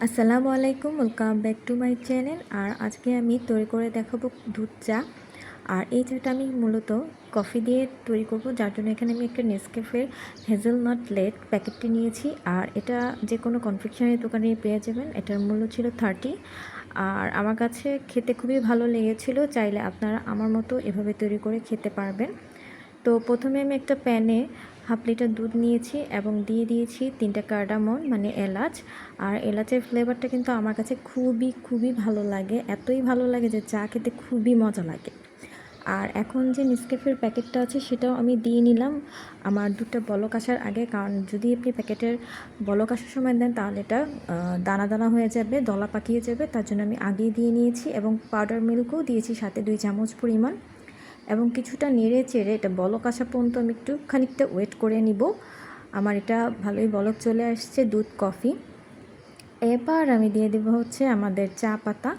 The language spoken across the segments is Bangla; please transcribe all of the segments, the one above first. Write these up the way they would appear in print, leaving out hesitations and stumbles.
আসসালামু আলাইকুম, welcome back to my channel. আর আজকে আমি তৈরি করে দেখাবো দুধ চা। আর এই চাটা আমি মূলত কফি দিয়ে তৈরি করব, যার জন্য এখানে আমি একটা নেসক্যাফের হেজেলনাট লেট প্যাকেটটি নিয়েছি। আর এটা যে কোনো কনফেকশনারি দোকানে পেয়ে যাবেন। এটার মূল্য ছিল 30। আর আমার কাছে খেতে খুবই ভালো লেগেছিল। চাইলে আপনারা আমার মতো এভাবে তৈরি করে খেতে পারবেন। তো প্রথমে আমি একটা প্যানে হাফ লিটার দুধ নিয়েছি এবং দিয়ে দিয়েছি 3টা কার্ডামন মানে এলাচ। আর এলাচের ফ্লেভারটা কিন্তু আমার কাছে খুবই ভালো লাগে, এতই ভালো লাগে যে চা খেতে খুবই মজা লাগে। আর এখন যে নেসক্যাফের প্যাকেটটা আছে সেটাও আমি দিয়ে নিলাম আমার দুধটা বলক আসার আগে, কারণ যদি আপনি প্যাকেটের বলক আসার সময় দেন তাহলে এটা দানা দানা হয়ে যাবে, দলা পাকিয়ে যাবে। তার জন্য আমি আগেই দিয়ে নিয়েছি এবং পাউডার মিল্কও দিয়েছি সাথে 2 চামচ পরিমাণ। এবং কিছুটা নেড়ে চেড়ে এটা বলক আসা পর্যন্ত আমি একটু খানিকটা ওয়েট করে নিব। আমার এটা ভালোই বলক চলে আসছে দুধ কফি। এবার আমি দিয়ে দেবো হচ্ছে আমাদের চা পাতা।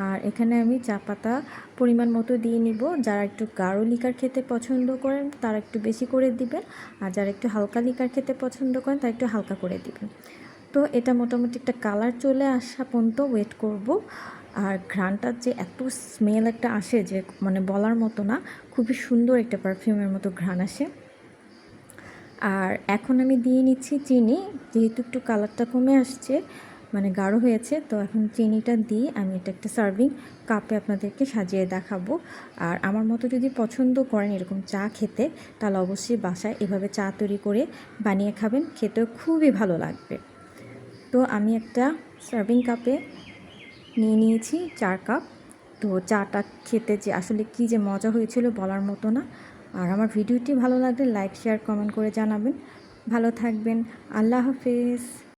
আর এখানে আমি চা পাতা পরিমাণ মতো দিয়ে নিব। যারা একটু গাঢ় লিকার খেতে পছন্দ করেন তারা একটু বেশি করে দিবেন, আর যারা একটু হালকা লিকার খেতে পছন্দ করেন তারা একটু হালকা করে দিবেন। তো এটা মোটামুটি একটা কালার চলে আসা পর্যন্ত ওয়েট করব। আর ঘ্রাণটার যে এত স্মেল একটা আসে যে মানে বলার মতো না, খুবই সুন্দর একটা পারফিউমের মতো ঘ্রাণ আসে। আর এখন আমি দিয়ে নিচ্ছি চিনি, যেহেতু একটু কালারটা কমে আসছে মানে গাঢ় হয়েছে, তো এখন চিনিটা দিয়ে আমি এটা একটা সার্ভিং কাপে আপনাদেরকে সাজিয়ে দেখাবো। আর আমার মতো যদি পছন্দ করেন এরকম চা খেতে, তাহলে অবশ্যই বাসায় এভাবে চা তৈরি করে বানিয়ে খাবেন, খেতেও খুবই ভালো লাগবে। তো আমি একটা সার্ভিং কাপে নিয়ে নিয়েছি 4 কাপ। তো চাটা খেতে যে আসলে কী যে মজা হয়েছিল বলার মতো না। আর আমার ভিডিওটি ভালো লাগলে লাইক শেয়ার কমেন্ট করে জানাবেন। ভালো থাকবেন। আল্লাহ হাফেজ।